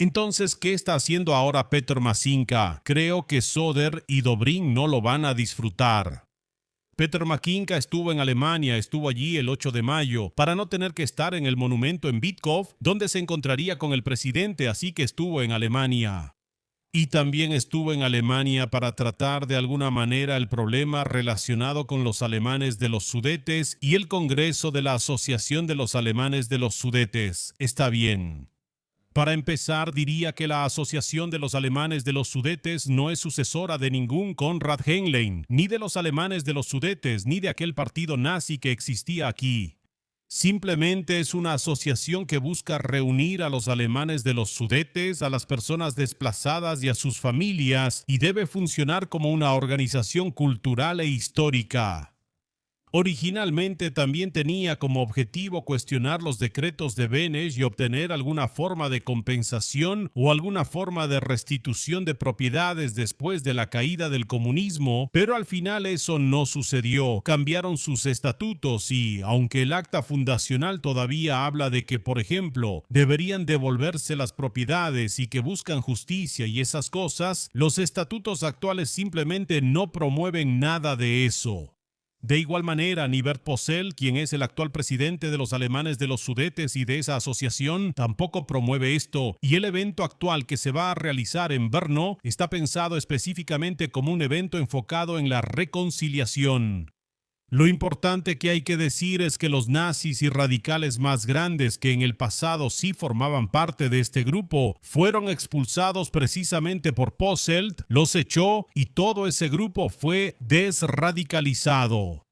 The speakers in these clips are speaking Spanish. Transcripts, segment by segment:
Entonces, ¿qué está haciendo ahora Petr Mašinka? Creo que Söder y Dobrindt no lo van a disfrutar. Petr Mašinka estuvo en Alemania, estuvo allí el 8 de mayo, para no tener que estar en el monumento en Bytkov, donde se encontraría con el presidente, así que estuvo en Alemania. Y también estuvo en Alemania para tratar de alguna manera el problema relacionado con los alemanes de los Sudetes y el Congreso de la Asociación de los Alemanes de los Sudetes. Está bien. Para empezar, diría que la Asociación de los Alemanes de los Sudetes no es sucesora de ningún Konrad Henlein, ni de los alemanes de los Sudetes, ni de aquel partido nazi que existía aquí. Simplemente es una asociación que busca reunir a los alemanes de los Sudetes, a las personas desplazadas y a sus familias, y debe funcionar como una organización cultural e histórica. Originalmente también tenía como objetivo cuestionar los decretos de Beneš y obtener alguna forma de compensación o alguna forma de restitución de propiedades después de la caída del comunismo, pero al final eso no sucedió. Cambiaron sus estatutos y, aunque el acta fundacional todavía habla de que, por ejemplo, deberían devolverse las propiedades y que buscan justicia y esas cosas, los estatutos actuales simplemente no promueven nada de eso. De igual manera, Nivert Posselt, quien es el actual presidente de los alemanes de los Sudetes y de esa asociación, tampoco promueve esto, y el evento actual que se va a realizar en Brno está pensado específicamente como un evento enfocado en la reconciliación. Lo importante que hay que decir es que los nazis y radicales más grandes que en el pasado sí formaban parte de este grupo fueron expulsados precisamente por Posselt, los echó y todo ese grupo fue desradicalizado.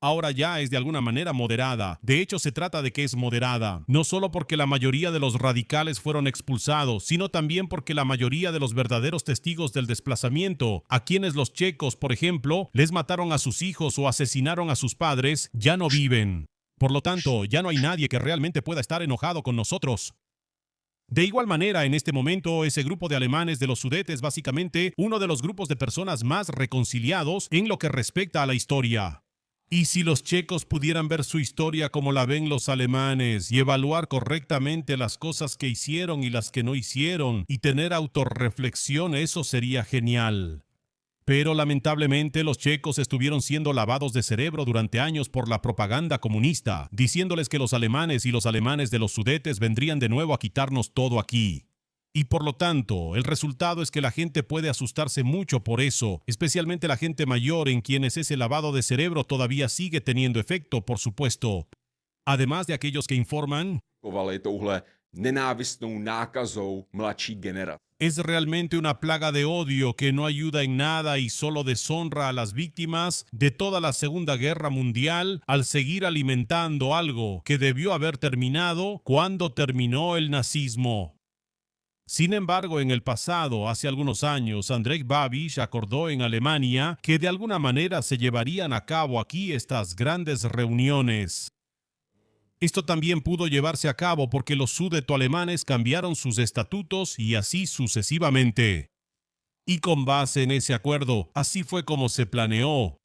Ahora ya es de alguna manera moderada. De hecho, se trata de que es moderada, no solo porque la mayoría de los radicales fueron expulsados, sino también porque la mayoría de los verdaderos testigos del desplazamiento, a quienes los checos, por ejemplo, les mataron a sus hijos o asesinaron a sus padres, ya no viven. Por lo tanto, ya no hay nadie que realmente pueda estar enojado con nosotros. De igual manera, en este momento, ese grupo de alemanes de los Sudetes es básicamente uno de los grupos de personas más reconciliados en lo que respecta a la historia. Y si los checos pudieran ver su historia como la ven los alemanes y evaluar correctamente las cosas que hicieron y las que no hicieron y tener autorreflexión, eso sería genial. Pero lamentablemente los checos estuvieron siendo lavados de cerebro durante años por la propaganda comunista, diciéndoles que los alemanes y los alemanes de los Sudetes vendrían de nuevo a quitarnos todo aquí. Y por lo tanto, el resultado es que la gente puede asustarse mucho por eso, especialmente la gente mayor en quienes ese lavado de cerebro todavía sigue teniendo efecto, por supuesto. Además de aquellos que informan, es realmente una plaga de odio que no ayuda en nada y solo deshonra a las víctimas de toda la Segunda Guerra Mundial al seguir alimentando algo que debió haber terminado cuando terminó el nazismo. Sin embargo, en el pasado, hace algunos años, Andrej Babiš acordó en Alemania que de alguna manera se llevarían a cabo aquí estas grandes reuniones. Esto también pudo llevarse a cabo porque los sudetoalemanes cambiaron sus estatutos y así sucesivamente. Y con base en ese acuerdo, así fue como se planeó.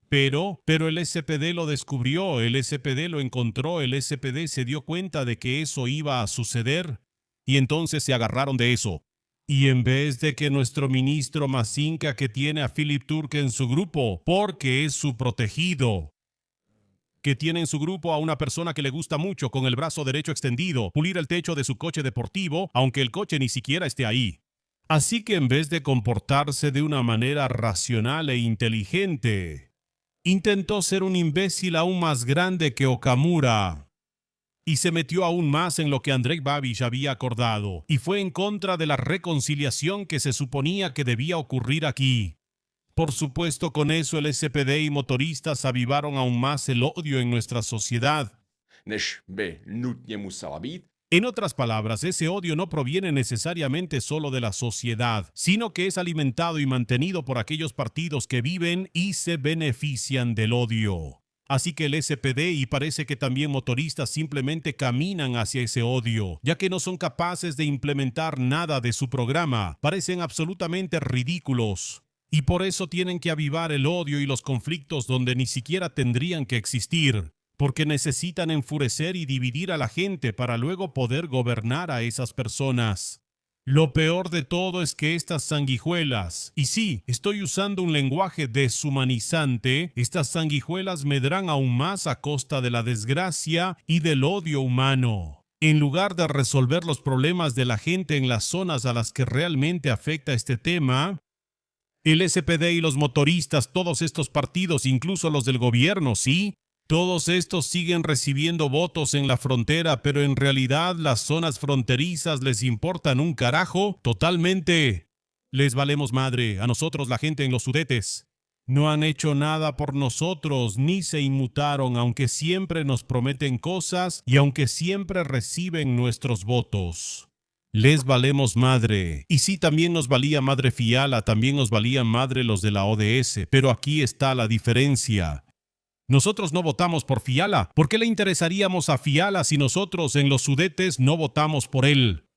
Pero el SPD lo descubrió, el SPD lo encontró, el SPD se dio cuenta de que eso iba a suceder. Y entonces se agarraron de eso. Y en vez de que nuestro ministro Mašinka, que tiene a Philip Turk en su grupo, porque es su protegido, que tiene en su grupo a una persona que le gusta mucho con el brazo derecho extendido, pulir el techo de su coche deportivo, aunque el coche ni siquiera esté ahí. Así que en vez de comportarse de una manera racional e inteligente, intentó ser un imbécil aún más grande que Okamura. Y se metió aún más en lo que Andrej Babiš había acordado, y fue en contra de la reconciliación que se suponía que debía ocurrir aquí. Por supuesto, con eso el SPD y motoristas avivaron aún más el odio en nuestra sociedad. En otras palabras, ese odio no proviene necesariamente solo de la sociedad, sino que es alimentado y mantenido por aquellos partidos que viven y se benefician del odio. Así que el SPD y parece que también motoristas simplemente caminan hacia ese odio, ya que no son capaces de implementar nada de su programa, parecen absolutamente ridículos. Y por eso tienen que avivar el odio y los conflictos donde ni siquiera tendrían que existir, porque necesitan enfurecer y dividir a la gente para luego poder gobernar a esas personas. Lo peor de todo es que estas sanguijuelas, y sí, estoy usando un lenguaje deshumanizante, estas sanguijuelas medrán aún más a costa de la desgracia y del odio humano. En lugar de resolver los problemas de la gente en las zonas a las que realmente afecta este tema, el SPD y los motoristas, todos estos partidos, incluso los del gobierno, sí, todos estos siguen recibiendo votos en la frontera, pero en realidad las zonas fronterizas les importan un carajo totalmente. Les valemos madre, a nosotros la gente en los Sudetes. No han hecho nada por nosotros, ni se inmutaron, aunque siempre nos prometen cosas y aunque siempre reciben nuestros votos. Les valemos madre. Y sí, también nos valía madre Fiala, también nos valían madre los de la ODS, pero aquí está la diferencia. Nosotros no votamos por Fiala. ¿Por qué le interesaríamos a Fiala si nosotros en los Sudetes no votamos por él?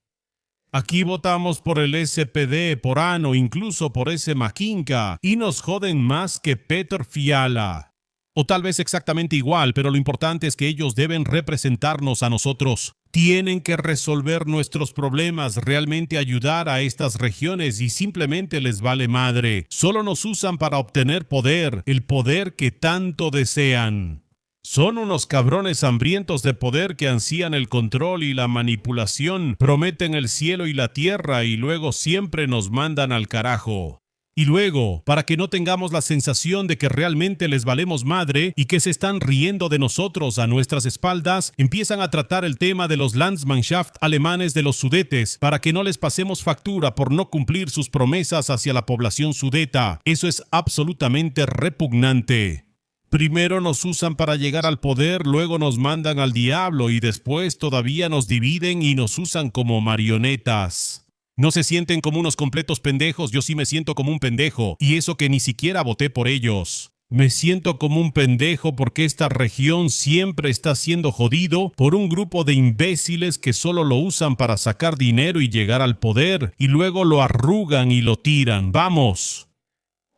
Aquí votamos por el SPD, por ANO, incluso por ese Maquinca, y nos joden más que Peter Fiala. O tal vez exactamente igual, pero lo importante es que ellos deben representarnos a nosotros. Tienen que resolver nuestros problemas, realmente ayudar a estas regiones y simplemente les vale madre. Solo nos usan para obtener poder, el poder que tanto desean. Son unos cabrones hambrientos de poder que ansían el control y la manipulación, prometen el cielo y la tierra y luego siempre nos mandan al carajo. Y luego, para que no tengamos la sensación de que realmente les valemos madre y que se están riendo de nosotros a nuestras espaldas, empiezan a tratar el tema de los Landsmannschaft alemanes de los Sudetes para que no les pasemos factura por no cumplir sus promesas hacia la población sudeta. Eso es absolutamente repugnante. Primero nos usan para llegar al poder, luego nos mandan al diablo y después todavía nos dividen y nos usan como marionetas. No se sienten como unos completos pendejos, yo sí me siento como un pendejo, y eso que ni siquiera voté por ellos. Me siento como un pendejo porque esta región siempre está siendo jodido por un grupo de imbéciles que solo lo usan para sacar dinero y llegar al poder, y luego lo arrugan y lo tiran. ¡Vamos!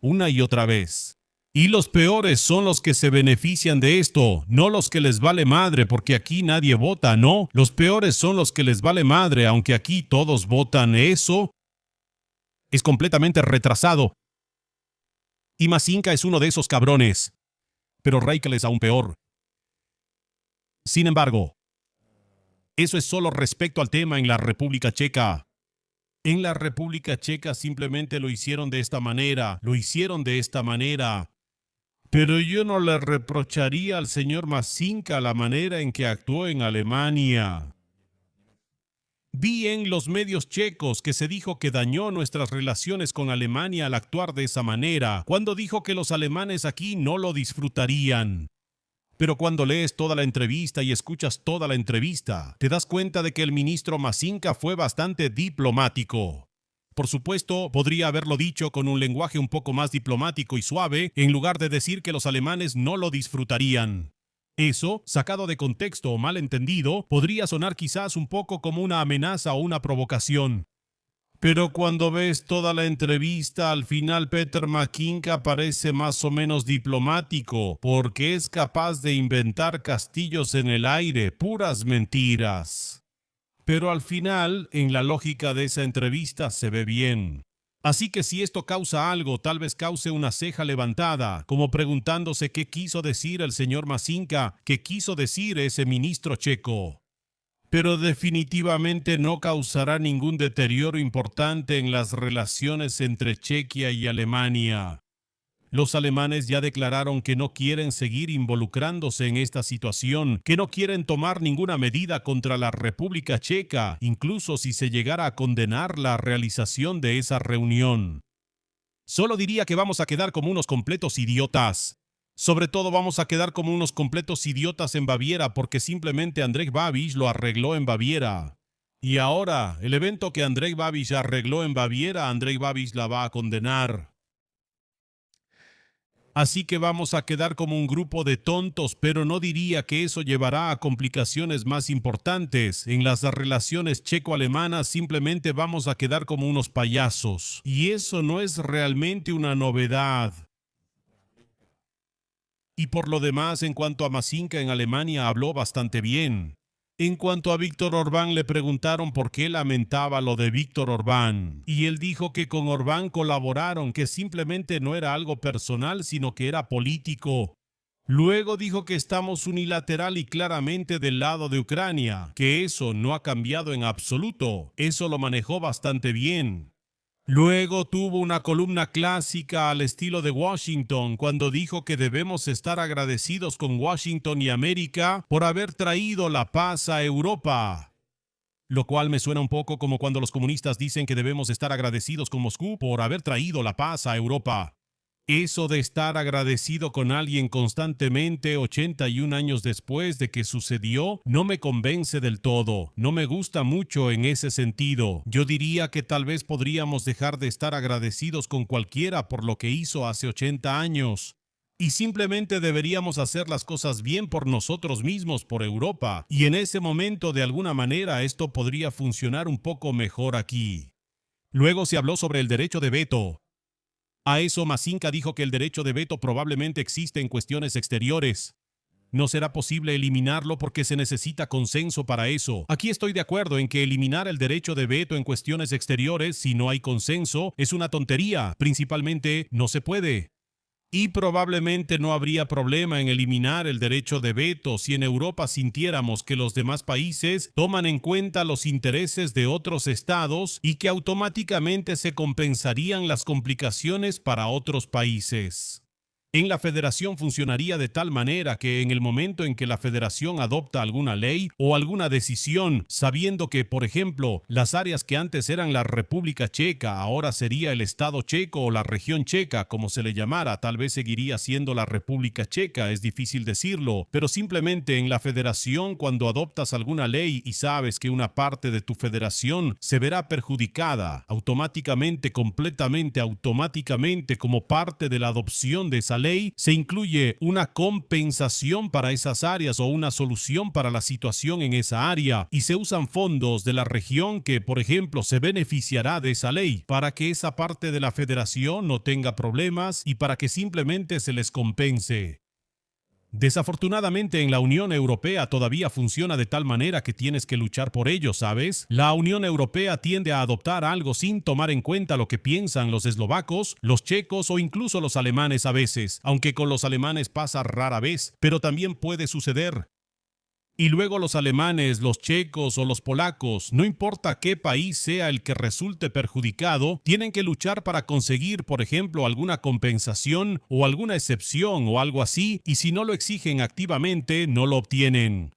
Una y otra vez. Y los peores son los que se benefician de esto, no los que les vale madre, porque aquí nadie vota, no. Los peores son los que les vale madre, aunque aquí todos votan. Eso es completamente retrasado. Y Masinka es uno de esos cabrones. Pero Reichel es aún peor. Sin embargo, eso es solo respecto al tema en la República Checa. En la República Checa simplemente lo hicieron de esta manera, Pero yo no le reprocharía al señor Masinka la manera en que actuó en Alemania. Vi en los medios checos que se dijo que dañó nuestras relaciones con Alemania al actuar de esa manera, cuando dijo que los alemanes aquí no lo disfrutarían. Pero cuando lees toda la entrevista y escuchas toda la entrevista, te das cuenta de que el ministro Masinka fue bastante diplomático. Por supuesto, podría haberlo dicho con un lenguaje un poco más diplomático y suave, en lugar de decir que los alemanes no lo disfrutarían. Eso, sacado de contexto o mal entendido, podría sonar quizás un poco como una amenaza o una provocación. Pero cuando ves toda la entrevista, al final Peter Maquinca parece más o menos diplomático, porque es capaz de inventar castillos en el aire, puras mentiras. Pero al final, en la lógica de esa entrevista, se ve bien. Así que si esto causa algo, tal vez cause una ceja levantada, como preguntándose qué quiso decir el señor Masinka, qué quiso decir ese ministro checo. Pero definitivamente no causará ningún deterioro importante en las relaciones entre Chequia y Alemania. Los alemanes ya declararon que no quieren seguir involucrándose en esta situación, que no quieren tomar ninguna medida contra la República Checa, incluso si se llegara a condenar la realización de esa reunión. Solo diría que vamos a quedar como unos completos idiotas. Sobre todo vamos a quedar como unos completos idiotas en Baviera porque simplemente Andrej Babis lo arregló en Baviera. Y ahora, el evento que Andrej Babis arregló en Baviera, Andrej Babis la va a condenar. Así que vamos a quedar como un grupo de tontos, pero no diría que eso llevará a complicaciones más importantes. En las relaciones checo-alemanas simplemente vamos a quedar como unos payasos. Y eso no es realmente una novedad. Y por lo demás, en cuanto a Masinka en Alemania, habló bastante bien. En cuanto a Víctor Orbán, le preguntaron por qué lamentaba lo de Víctor Orbán. Y él dijo que con Orbán colaboraron, que simplemente no era algo personal, sino que era político. Luego dijo que estamos unilateral y claramente del lado de Ucrania, que eso no ha cambiado en absoluto. Eso lo manejó bastante bien. Luego tuvo una columna clásica al estilo de Washington cuando dijo que debemos estar agradecidos con Washington y América por haber traído la paz a Europa. Lo cual me suena un poco como cuando los comunistas dicen que debemos estar agradecidos con Moscú por haber traído la paz a Europa. Eso de estar agradecido con alguien constantemente 81 años después de que sucedió no me convence del todo. No me gusta mucho en ese sentido. Yo diría que tal vez podríamos dejar de estar agradecidos con cualquiera por lo que hizo hace 80 años. Y simplemente deberíamos hacer las cosas bien por nosotros mismos, por Europa. Y en ese momento, de alguna manera, esto podría funcionar un poco mejor aquí. Luego se habló sobre el derecho de veto. A eso Masinka dijo que el derecho de veto probablemente existe en cuestiones exteriores. No será posible eliminarlo porque se necesita consenso para eso. Aquí estoy de acuerdo en que eliminar el derecho de veto en cuestiones exteriores, si no hay consenso, es una tontería. Principalmente, no se puede. Y probablemente no habría problema en eliminar el derecho de veto si en Europa sintiéramos que los demás países toman en cuenta los intereses de otros estados y que automáticamente se compensarían las complicaciones para otros países. En la federación funcionaría de tal manera que en el momento en que la federación adopta alguna ley o alguna decisión, sabiendo que, por ejemplo, las áreas que antes eran la República Checa, ahora sería el Estado checo o la región checa, como se le llamara, tal vez seguiría siendo la República Checa, es difícil decirlo, pero simplemente en la federación, cuando adoptas alguna ley y sabes que una parte de tu federación se verá perjudicada, automáticamente, completamente, automáticamente, como parte de la adopción de esa ley, se incluye una compensación para esas áreas o una solución para la situación en esa área y se usan fondos de la región que, por ejemplo, se beneficiará de esa ley para que esa parte de la federación no tenga problemas y para que simplemente se les compense. Desafortunadamente en la Unión Europea todavía funciona de tal manera que tienes que luchar por ello, ¿sabes? La Unión Europea tiende a adoptar algo sin tomar en cuenta lo que piensan los eslovacos, los checos o incluso los alemanes a veces, aunque con los alemanes pasa rara vez, pero también puede suceder. Y luego los alemanes, los checos o los polacos, no importa qué país sea el que resulte perjudicado, tienen que luchar para conseguir, por ejemplo, alguna compensación o alguna excepción o algo así, y si no lo exigen activamente, no lo obtienen.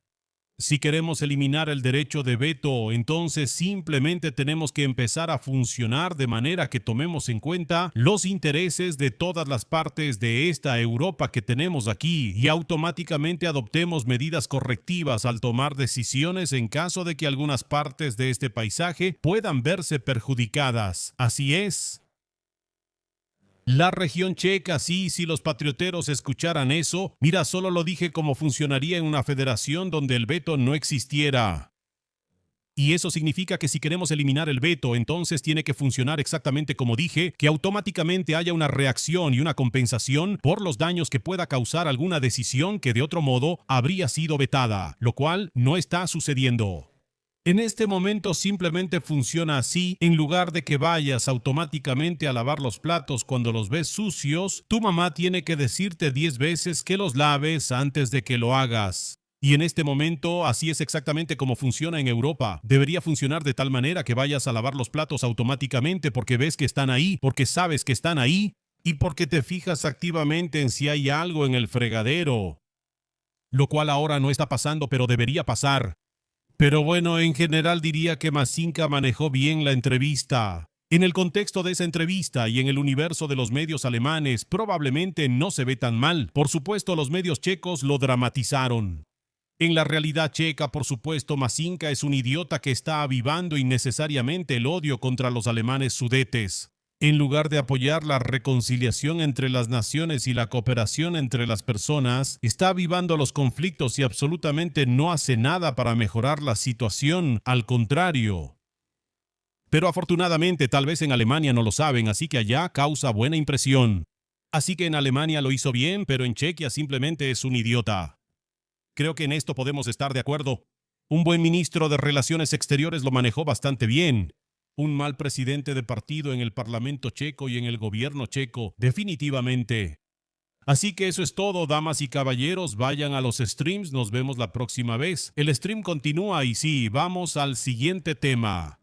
Si queremos eliminar el derecho de veto, entonces simplemente tenemos que empezar a funcionar de manera que tomemos en cuenta los intereses de todas las partes de esta Europa que tenemos aquí y automáticamente adoptemos medidas correctivas al tomar decisiones en caso de que algunas partes de este paisaje puedan verse perjudicadas. Así es. La región checa, sí, si los patrioteros escucharan eso, mira, solo lo dije como funcionaría en una federación donde el veto no existiera. Y eso significa que si queremos eliminar el veto, entonces tiene que funcionar exactamente como dije, que automáticamente haya una reacción y una compensación por los daños que pueda causar alguna decisión que de otro modo habría sido vetada, lo cual no está sucediendo. En este momento simplemente funciona así. En lugar de que vayas automáticamente a lavar los platos cuando los ves sucios, tu mamá tiene que decirte 10 veces que los laves antes de que lo hagas. Y en este momento así es exactamente como funciona en Europa. Debería funcionar de tal manera que vayas a lavar los platos automáticamente porque ves que están ahí, porque sabes que están ahí y porque te fijas activamente en si hay algo en el fregadero. Lo cual ahora no está pasando, pero debería pasar. Pero bueno, en general diría que Masinka manejó bien la entrevista. En el contexto de esa entrevista y en el universo de los medios alemanes, probablemente no se ve tan mal. Por supuesto, los medios checos lo dramatizaron. En la realidad checa, por supuesto, Masinka es un idiota que está avivando innecesariamente el odio contra los alemanes sudetes. En lugar de apoyar la reconciliación entre las naciones y la cooperación entre las personas, está avivando los conflictos y absolutamente no hace nada para mejorar la situación, al contrario. Pero afortunadamente tal vez en Alemania no lo saben, así que allá causa buena impresión. Así que en Alemania lo hizo bien, pero en Chequia simplemente es un idiota. Creo que en esto podemos estar de acuerdo. Un buen ministro de Relaciones Exteriores lo manejó bastante bien. Un mal presidente de partido en el Parlamento checo y en el gobierno checo, definitivamente. Así que eso es todo, damas y caballeros. Vayan a los streams, nos vemos la próxima vez. El stream continúa y sí, vamos al siguiente tema.